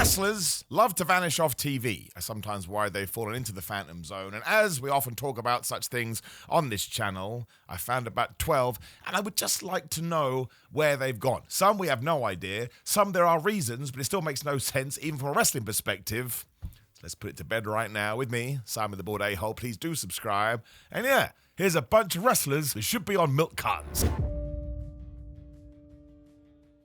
Wrestlers love to vanish off TV. I sometimes worry they've fallen into the phantom zone, and as we often talk about such things on this channel, I found about 12, and I would just like to know where they've gone. Some we have no idea, some there are reasons, but it still makes no sense, even from a wrestling perspective. So let's put it to bed right now with me, Simon the Board A-Hole. Please do subscribe. And yeah, here's a bunch of wrestlers who should be on milk cartons.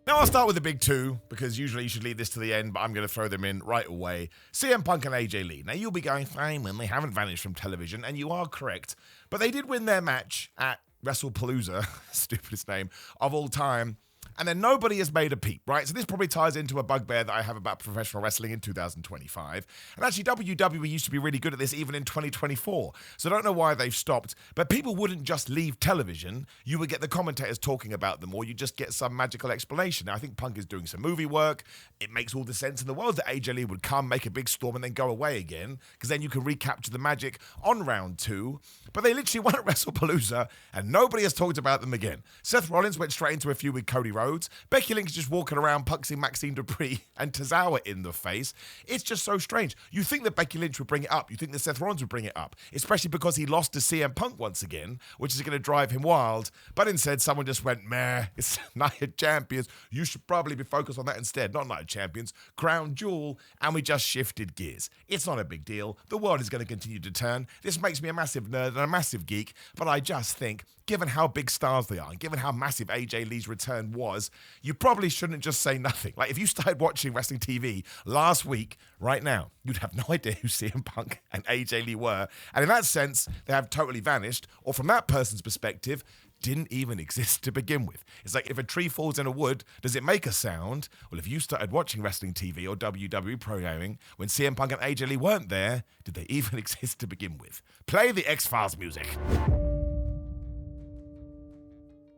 Now I'll start with the big two, because usually you should leave this to the end, but I'm going to throw them in right away. CM Punk and AJ Lee. Now you'll be going, fine, when they haven't vanished from television, and you are correct, but they did win their match at WrestlePalooza, stupidest name of all time, and then nobody has made a peep, right? So this probably ties into a bugbear that I have about professional wrestling in 2025. And actually, WWE used to be really good at this even in 2024. So I don't know why they've stopped. But people wouldn't just leave television. You would get the commentators talking about them, or you just get some magical explanation. Now, I think Punk is doing some movie work. It makes all the sense in the world that AJ Lee would come, make a big storm, and then go away again, because then you can recapture the magic on round two. But they literally won at WrestlePalooza, and nobody has talked about them again. Seth Rollins went straight into a feud with Cody Rhodes. Becky Lynch is just walking around punching Maxine Dupree and Tozawa in the face. It's just so strange. You think that Becky Lynch would bring it up. You think that Seth Rollins would bring it up, especially because he lost to CM Punk once again, which is going to drive him wild. But instead, someone just went, meh, it's Night of Champions. You should probably be focused on that instead. Not Night of Champions, Crown Jewel. And we just shifted gears. It's not a big deal. The world is going to continue to turn. This makes me a massive nerd and a massive geek, but I just think, given how big stars they are, and given how massive AJ Lee's return was, you probably shouldn't just say nothing. Like, if you started watching wrestling TV last week, right now, you'd have no idea who CM Punk and AJ Lee were. And in that sense, they have totally vanished, or from that person's perspective, didn't even exist to begin with. It's like if a tree falls in a wood, does it make a sound? Well, if you started watching wrestling TV or WWE programming when CM Punk and AJ Lee weren't there, did they even exist to begin with? Play the X-Files music.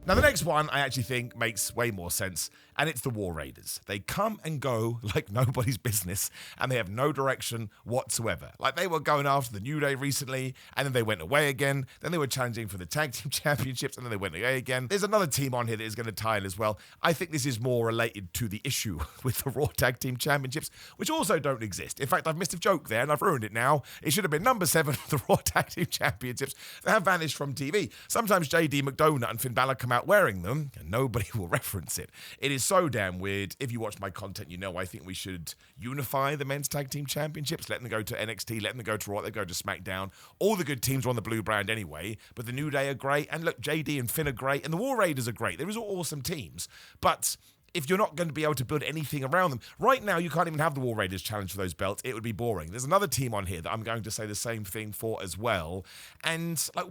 Now, the next one I actually think makes way more sense, and it's the War Raiders. They come and go like nobody's business, and they have no direction whatsoever. Like, they were going after the New Day recently, and then they went away again. Then they were challenging for the Tag Team Championships, and then they went away again. There's another team on here that is going to tie in as well. I think this is more related to the issue with the Raw Tag Team Championships, which also don't exist. In fact, I've missed a joke there, and I've ruined it now. It should have been number 7 of the Raw Tag Team Championships. They have vanished from TV. Sometimes JD McDonough and Finn Balor come out wearing them, and nobody will reference it. It is so damn weird. If you watch my content, you know I think we should unify the men's tag team championships. Let them go to NXT, let them go to Raw, let them go to SmackDown. All the good teams are on the blue brand anyway, but the New Day are great, and look, JD and Finn are great, and the War Raiders are great. There is all awesome teams, but if you're not going to be able to build anything around them, right now you can't even have the War Raiders challenge for those belts. It would be boring. There's another team on here that I'm going to say the same thing for as well. And like,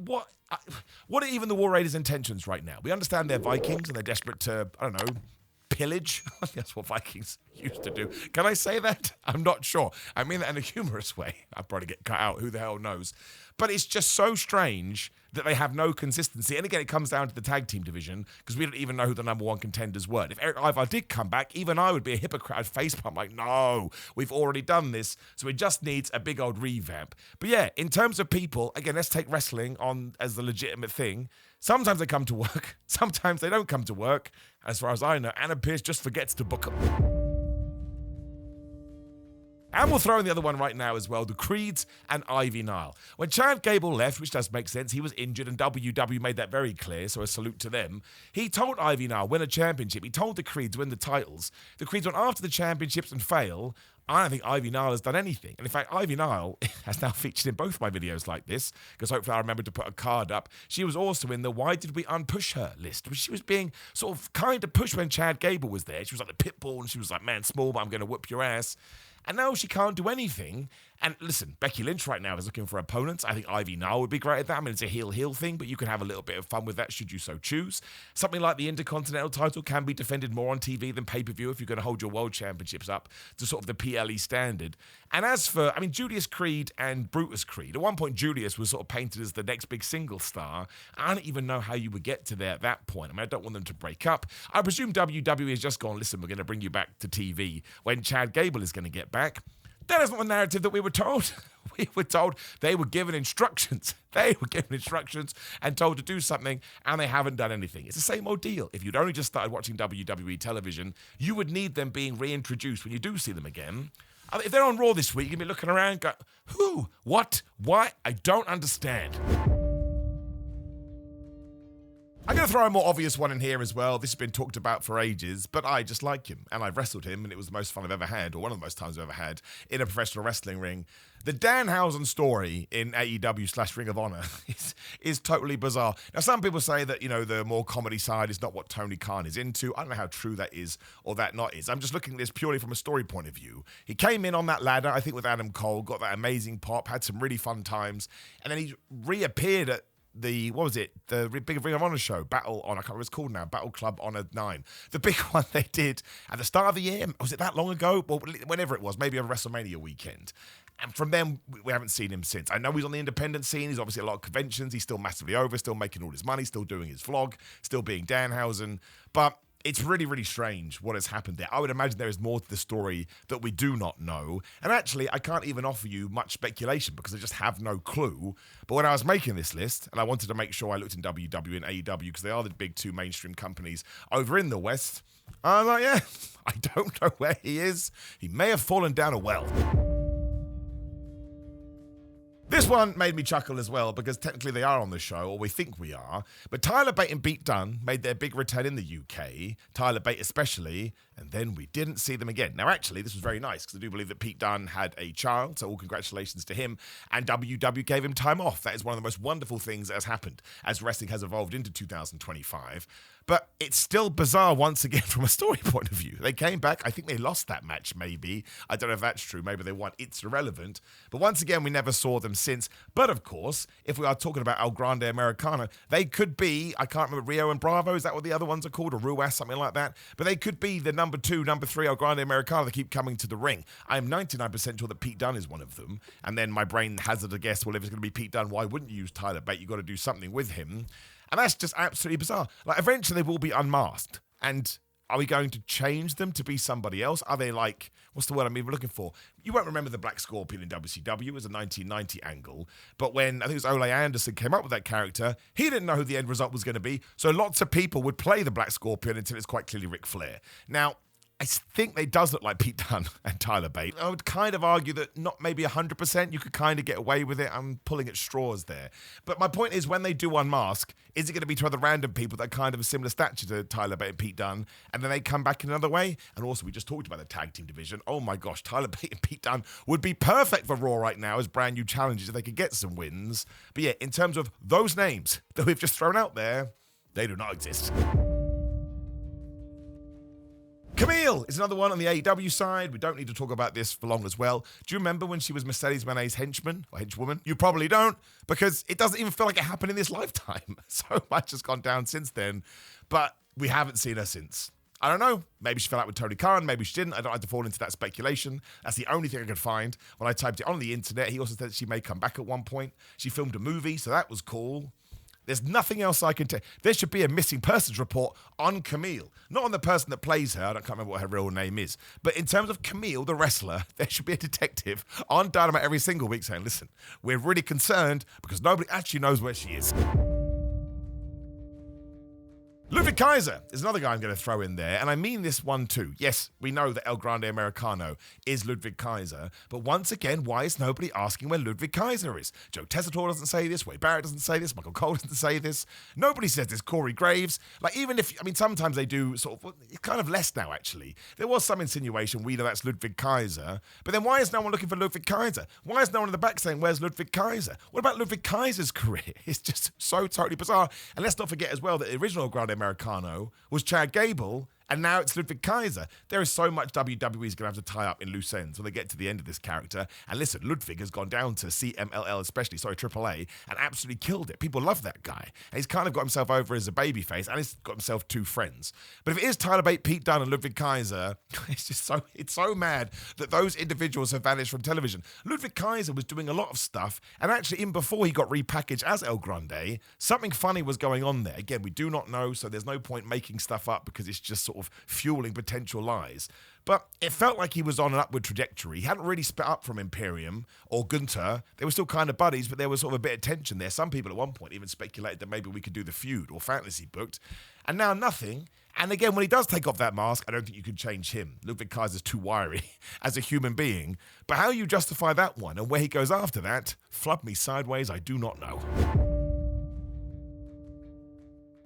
what are even the War Raiders' intentions right now? We understand they're Vikings and they're desperate to, I don't know, pillage. That's what Vikings used to do. Can I say that? I'm not sure. I mean that in a humorous way. I'll probably get cut out. Who the hell knows? But it's just so strange that they have no consistency. And again, it comes down to the tag team division, because we don't even know who the number one contenders were. If Eric Ivar did come back, even I would be a hypocrite. I'd facepalm like, no, we've already done this. So it just needs a big old revamp. But yeah, in terms of people, again, let's take wrestling on as the legitimate thing. Sometimes they come to work. Sometimes they don't come to work. As far as I know, Anna Pierce just forgets to book them. And we'll throw in the other one right now as well, the Creeds and Ivy Nile. When Chad Gable left, which does make sense, he was injured and WWE made that very clear, so a salute to them. He told Ivy Nile, win a championship. He told the Creeds, win the titles. The Creeds went after the championships and fail. I don't think Ivy Nile has done anything. And in fact, Ivy Nile has now featured in both my videos like this, because hopefully I remember to put a card up. She was also in the Why Did We Unpush Her list, which she was being sort of kind of pushed when Chad Gable was there. She was like the pit bull, and she was like, man, small, but I'm going to whoop your ass. And now she can't do anything. And listen, Becky Lynch right now is looking for opponents. I think Ivy Nile would be great at that. I mean, it's a heel thing, but you can have a little bit of fun with that should you so choose. Something like the Intercontinental title can be defended more on TV than pay-per-view if you're going to hold your world championships up to sort of the PLE standard. And as for, I mean, Julius Creed and Brutus Creed, at one point Julius was sort of painted as the next big single star. I don't even know how you would get to there at that point. I mean, I don't want them to break up. I presume WWE has just gone, listen, we're going to bring you back to TV when Chad Gable is going to get back. That is not the narrative that we were told. We were told they were given instructions. They were given instructions and told to do something, and they haven't done anything. It's the same old deal. If you'd only just started watching WWE television, you would need them being reintroduced when you do see them again. If they're on Raw this week, you're going to be looking around and go, who? What? Why? I don't understand. I'm going to throw a more obvious one in here as well. This has been talked about for ages, but I just like him, and I've wrestled him, and it was the most fun I've ever had, or one of the most times I've ever had, in a professional wrestling ring. The Danhausen story in AEW/Ring of Honor is totally bizarre. Now, some people say that, the more comedy side is not what Tony Khan is into. I don't know how true that is or that not is. I'm just looking at this purely from a story point of view. He came in on that ladder, I think with Adam Cole, got that amazing pop, had some really fun times, and then he reappeared at the big Ring of Honor show, Battle on, I can't remember what it's called now, Battle Club Honor 9. The big one they did at the start of the year. Was it that long ago? Well, whenever it was, maybe on WrestleMania weekend. And from then, we haven't seen him since. I know he's on the independent scene. He's obviously at a lot of conventions. He's still massively over, still making all his money, still doing his vlog, still being Danhausen. But it's really, really strange what has happened there. I would imagine there is more to the story that we do not know. And actually, I can't even offer you much speculation because I just have no clue. But when I was making this list, and I wanted to make sure I looked in WWE and AEW because they are the big two mainstream companies over in the West, I was like, yeah, I don't know where he is. He may have fallen down a well. This one made me chuckle as well because technically they are on the show, or we think we are. But Tyler Bate and Pete Dunne made their big return in the UK, Tyler Bate especially, and then we didn't see them again. Now, actually, this was very nice because I do believe that Pete Dunne had a child, so all congratulations to him, and WW gave him time off. That is one of the most wonderful things that has happened as wrestling has evolved into 2025. But it's still bizarre once again from a story point of view. They came back. I think they lost that match, maybe. I don't know if that's true. Maybe they won. It's irrelevant. But once again, we never saw them since. But of course, if we are talking about El Grande Americano, they could be, I can't remember, Rio and Bravo. Is that what the other ones are called? Or Ruas, something like that. But they could be the number 2, number 3 El Grande Americano that keep coming to the ring. I am 99% sure that Pete Dunne is one of them. And then my brain hazard a guess, well, if it's going to be Pete Dunne, why wouldn't you use Tyler Bate? You've got to do something with him. And that's just absolutely bizarre. Like, eventually they will be unmasked. And are we going to change them to be somebody else? Are they like, what's the word I'm even looking for? You won't remember the Black Scorpion in WCW. It was a 1990 angle. But when, I think it was Ole Anderson came up with that character, he didn't know who the end result was going to be. So lots of people would play the Black Scorpion until it's quite clearly Ric Flair. Now, I think they does look like Pete Dunne and Tyler Bate. I would kind of argue that not maybe 100%, you could kind of get away with it. I'm pulling at straws there. But my point is, when they do unmask, is it going to be to other random people that are kind of a similar stature to Tyler Bate and Pete Dunne, and then they come back in another way? And also, we just talked about the tag team division. Oh my gosh, Tyler Bate and Pete Dunne would be perfect for Raw right now as brand new challenges if they could get some wins. But yeah, in terms of those names that we've just thrown out there, they do not exist. Camille is another one on the AEW side. We don't need to talk about this for long as well. Do you remember when she was Mercedes Moné's henchman or henchwoman? You probably don't, because it doesn't even feel like it happened in this lifetime. So much has gone down since then, but we haven't seen her since. I don't know. Maybe she fell out with Tony Khan. Maybe she didn't. I don't like to fall into that speculation. That's the only thing I could find when I typed it on the internet. He also said that she may come back at one point. She filmed a movie, so that was cool. There's nothing else I can tell. There should be a missing persons report on Camille. Not on the person that plays her. I can't remember what her real name is. But in terms of Camille, the wrestler, there should be a detective on Dynamite every single week saying, listen, we're really concerned because nobody actually knows where she is. Ludvig Kaiser is another guy I'm going to throw in there, and I mean this one too. Yes, we know that El Grande Americano is Ludvig Kaiser, but once again, why is nobody asking where Ludvig Kaiser is? Joe Tessitore doesn't say this, Wade Barrett doesn't say this, Michael Cole doesn't say this. Nobody says this, Corey Graves. Like, even if, I mean, sometimes they do sort of, it's kind of less now, actually. There was some insinuation, we know that's Ludvig Kaiser, but then why is no one looking for Ludvig Kaiser? Why is no one in the back saying, where's Ludvig Kaiser? What about Ludvig Kaiser's career? It's just so totally bizarre. And let's not forget as well that the original Grande Americano was Chad Gable, and now it's Ludvig Kaiser. There is so much WWE is going to have to tie up in loose ends when they get to the end of this character. And listen, Ludvig has gone down to CMLL, AAA, and absolutely killed it. People love that guy. And he's kind of got himself over as a babyface, and he's got himself 2 friends. But if it is Tyler Bate, Pete Dunne, and Ludvig Kaiser, it's so mad that those individuals have vanished from television. Ludvig Kaiser was doing a lot of stuff, and actually, even before he got repackaged as El Grande, something funny was going on there. Again, we do not know, so there's no point making stuff up because it's just sort of fueling potential lies. But it felt like he was on an upward trajectory. He hadn't really split up from Imperium or Gunther. They were still kind of buddies, but there was sort of a bit of tension there. Some people at one point even speculated that maybe we could do the feud or fantasy booked. And now nothing. And again, when he does take off that mask, I don't think you can change him. Ludvig Kaiser's too wiry as a human being. But how you justify that one and where he goes after that, flub me sideways, I do not know.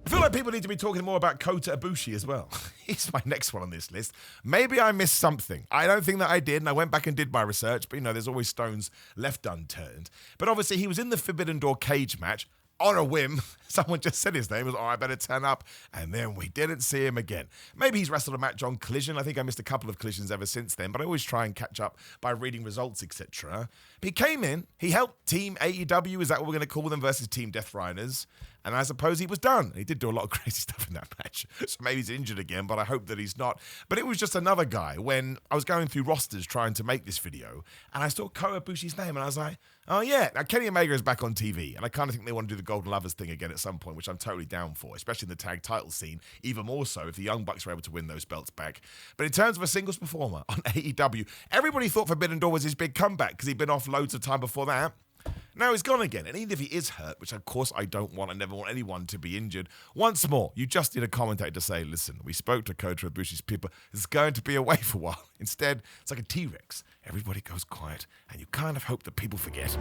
I feel like people need to be talking more about Kota Ibushi as well. He's my next one on this list. Maybe I missed something. I don't think that I did, and I went back and did my research, but there's always stones left unturned. But obviously, he was in the Forbidden Door cage match. On a whim, someone just said his name. Was, I better turn up. And then we didn't see him again. Maybe he's wrestled a match on Collision. I think I missed a couple of Collisions ever since then, but I always try and catch up by reading results, etc. He came in, he helped Team AEW, is that what we're going to call them, versus Team Death Riders. And I suppose he was done. He did do a lot of crazy stuff in that match. So maybe he's injured again, but I hope that he's not. But it was just another guy when I was going through rosters trying to make this video, and I saw Kota Ibushi's name, and I was like, oh yeah, now Kenny Omega is back on TV, and I kind of think they want to do the Golden Lovers thing again at some point, which I'm totally down for, especially in the tag title scene, even more so if the Young Bucks are able to win those belts back. But in terms of a singles performer on AEW, everybody thought Forbidden Door was his big comeback because he'd been off loads of time before that. Now he's gone again, and even if he is hurt, which of course I don't want, I never want anyone to be injured, once more, you just need a commentator to say, listen, we spoke to Kota Ibushi's people, it's going to be away for a while. Instead, it's like a T-Rex. Everybody goes quiet, and you kind of hope that people forget.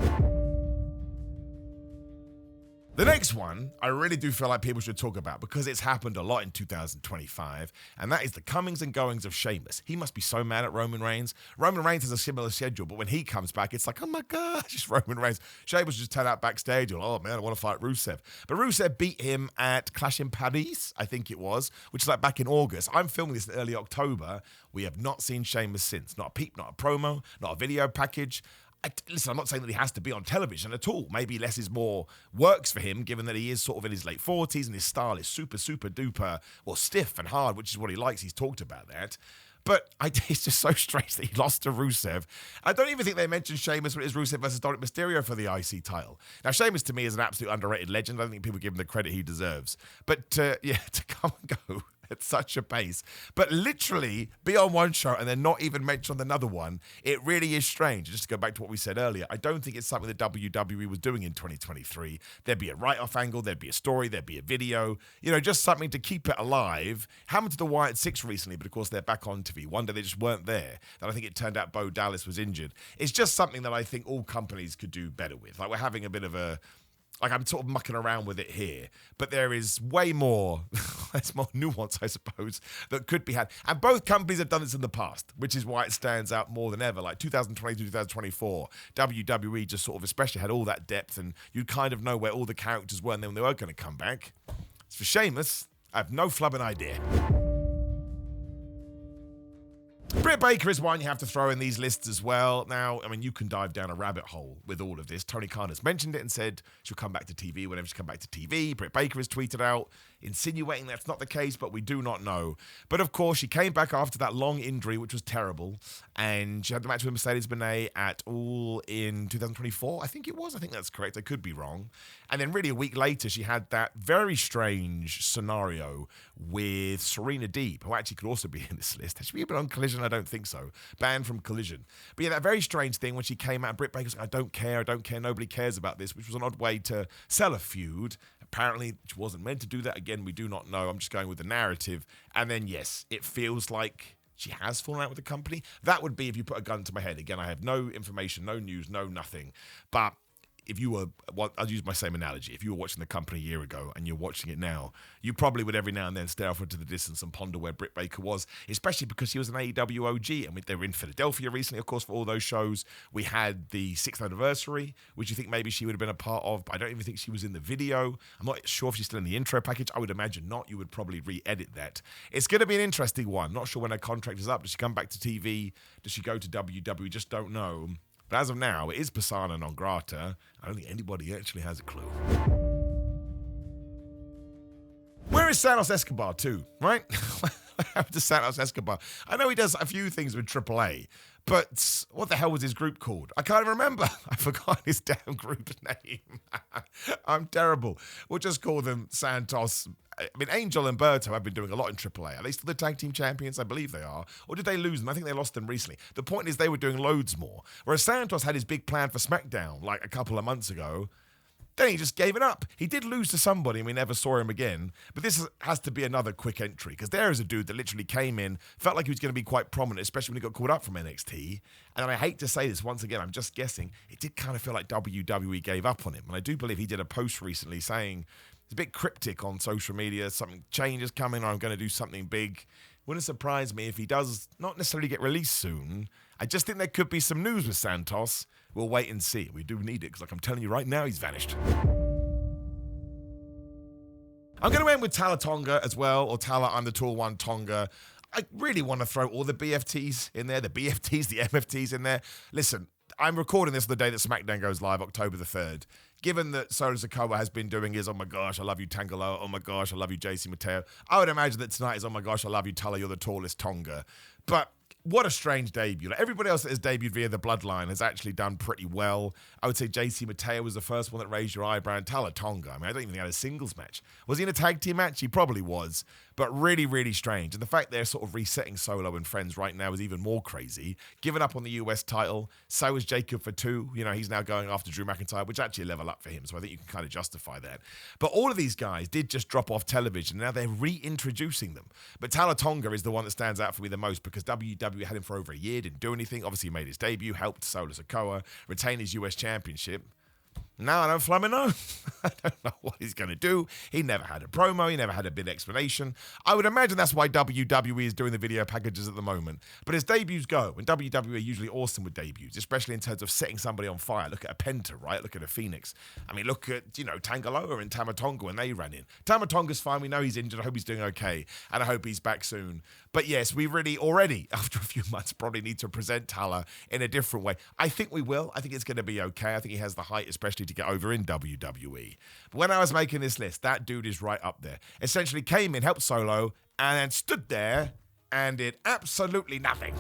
The next one, I really do feel like people should talk about because it's happened a lot in 2025, and that is the comings and goings of Sheamus. He must be so mad at Roman Reigns. Roman Reigns has a similar schedule, but when he comes back, it's like, oh my gosh, it's Roman Reigns. Sheamus just turned out backstage, and oh man, I want to fight Rusev. But Rusev beat him at Clash in Paris, I think it was, which is like back in August. I'm filming this in early October. We have not seen Sheamus since. Not a peep, not a promo, not a video package. Listen, I'm not saying that he has to be on television at all. Maybe less is more works for him, given that he is sort of in his late 40s and his style is super, super duper, well, stiff and hard, which is what he likes. He's talked about that. But it's just so strange that he lost to Rusev. I don't even think they mentioned Sheamus when it was Rusev versus Dominic Mysterio for the IC title. Now, Sheamus to me is an absolute underrated legend. I don't think people give him the credit he deserves. But to come and go at such a pace, but literally be on one show and then not even mention another one, it really is strange. Just to go back to what we said earlier, I don't think it's something that WWE was doing in 2023. There'd be a write-off angle, there'd be a story, there'd be a video, just something to keep it alive. Happened to the Wyatt Six recently, but of course they're back on TV. One day they just weren't there. Then I think it turned out Bo Dallas was injured. It's just something that I think all companies could do better with. Like, we're having a bit of a... Like, I'm sort of mucking around with it here, but there is way more, there's more nuance, I suppose, that could be had. And both companies have done this in the past, which is why it stands out more than ever. Like 2022, 2024, WWE just sort of especially had all that depth, and you kind of know where all the characters were and then when they were going to come back. As for Sheamus, I have no flubbing idea. Britt Baker is one you have to throw in these lists as well. Now, I mean, you can dive down a rabbit hole with all of this. Tony Khan has mentioned it and said she'll come back to TV whenever she comes back to TV. Britt Baker has tweeted out insinuating that's not the case, but we do not know. But of course, she came back after that long injury, which was terrible, and she had the match with Mercedes Moné at All in 2024, I think it was. I think that's correct. I could be wrong. And then really a week later, she had that very strange scenario with Serena Deeb, who actually could also be in this list. Has she been on Collision? I don't think so. Banned from Collision. But yeah, that very strange thing when she came out, Britt Baker was like, I don't care, nobody cares about this, which was an odd way to sell a feud. Apparently, she wasn't meant to do that. Again, we do not know. I'm just going with the narrative. And then, yes, it feels like she has fallen out with the company. That would be if you put a gun to my head. Again, I have no information, no news, no nothing. But if you were, I'll use my same analogy. If you were watching the company a year ago and you're watching it now, you probably would every now and then stare off into the distance and ponder where Britt Baker was, especially because she was an AEW OG. And they were in Philadelphia recently, of course, for all those shows. We had the 6th anniversary, which you think maybe she would have been a part of, but I don't even think she was in the video. I'm not sure if she's still in the intro package. I would imagine not. You would probably re-edit that. It's going to be an interesting one. Not sure when her contract is up. Does she come back to TV? Does she go to WWE? Just don't know. But as of now, it is persona non grata. I don't think anybody actually has a clue. Where is is Santos Escobar too, right? What happened to Santos Escobar? I know he does a few things with AAA, but what the hell was his group called? I can't even remember. I forgot his damn group name. I'm terrible. We'll just call them Santos. I mean, Angel and Berto have been doing a lot in AAA. Are they still the tag team champions? I believe they are. Or did they lose them? I think they lost them recently. The point is they were doing loads more. Whereas Santos had his big plan for SmackDown like a couple of months ago. Then he just gave it up. He did lose to somebody and we never saw him again. But this has to be another quick entry because there is a dude that literally came in, felt like he was going to be quite prominent, especially when he got called up from NXT. And I hate to say this once again, I'm just guessing, it did kind of feel like WWE gave up on him. And I do believe he did a post recently saying, it's a bit cryptic on social media, something change is coming or I'm going to do something big. Wouldn't surprise me if he does not necessarily get released soon. I just think there could be some news with Santos. We'll wait and see. We do need it because like I'm telling you right now, he's vanished. I'm going to end with Tala Tonga as well, or Tala I'm the Tall One Tonga. I really want to throw all the BFTs in there, the BFTs, the MFTs in there. Listen, I'm recording this the day that SmackDown goes live, October the 3rd. Given that Solo Sikoa has been doing his, oh my gosh, I love you, Tangaloa, oh my gosh, I love you, JC Mateo, I would imagine that tonight is, oh my gosh, I love you, Tala, you're the tallest Tonga. But what a strange debut. Like, everybody else that has debuted via the Bloodline has actually done pretty well. I would say JC Mateo was the first one that raised your eyebrow. And Tala Tonga, I mean, I don't even think he had a singles match. Was he in a tag team match? He probably was. But really, really strange. And the fact they're sort of resetting Solo and Friends right now is even more crazy. Giving up on the US title. So is Jacob for 2. You know, he's now going after Drew McIntyre, which actually a level up for him. So I think you can kind of justify that. But all of these guys did just drop off television. Now they're reintroducing them. But Tala Tonga is the one that stands out for me the most because WWE had him for over a year, didn't do anything. Obviously, he made his debut, helped Solo Sikoa retain his US championship. Now I don't flumming know. I don't know what he's going to do. He never had a promo. He never had a big explanation. I would imagine that's why WWE is doing the video packages at the moment. But as debuts go, and WWE are usually awesome with debuts, especially in terms of setting somebody on fire. Look at a Penta, right? Look at a Phoenix. I mean, look at, you know, Tangaloa and Tama Tonga when they ran in. Tama Tonga's fine. We know he's injured. I hope he's doing okay. And I hope he's back soon. But yes, we really already, after a few months, probably need to present Tala in a different way. I think we will. I think it's going to be okay. I think he has the height, especially to get over in WWE. But when I was making this list, that dude is right up there. Essentially came in, helped Solo, and then stood there and did absolutely nothing.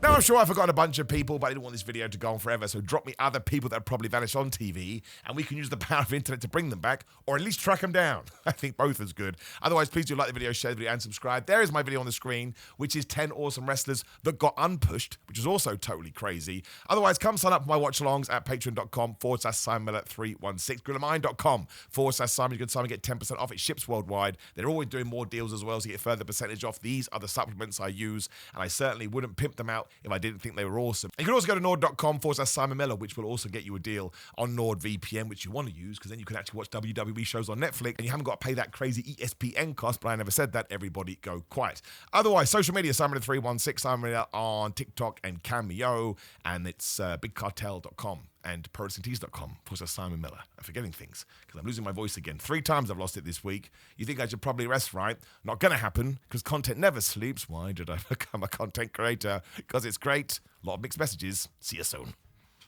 Now, I'm sure I forgot a bunch of people, but I didn't want this video to go on forever, so drop me other people that probably vanished on TV, and we can use the power of internet to bring them back, or at least track them down. I think both is good. Otherwise, please do like the video, share the video, and subscribe. There is my video on the screen, which is 10 awesome wrestlers that got unpushed, which is also totally crazy. Otherwise, come sign up for my watch-alongs at patreon.com/SimonMiller316, grillamine.com/Simon. You can sign and get 10% off. It ships worldwide. They're always doing more deals as well, so you get further percentage off. These are the supplements I use, and I certainly wouldn't pimp them out if I didn't think they were awesome. You can also go to nord.com/Simon Miller, which will also get you a deal on NordVPN, which you want to use, because then you can actually watch WWE shows on Netflix, and you haven't got to pay that crazy ESPN cost, but I never said that. Everybody go quiet. Otherwise, social media, Simon316, Simon Miller on TikTok and Cameo, and it's bigcartel.com. and prowrestlingtees.com/Simon Miller. I'm forgetting things because I'm losing my voice again. 3 times I've lost it this week. You think I should probably rest, right? Not going to happen because content never sleeps. Why did I become a content creator? Because it's great. A lot of mixed messages. See you soon.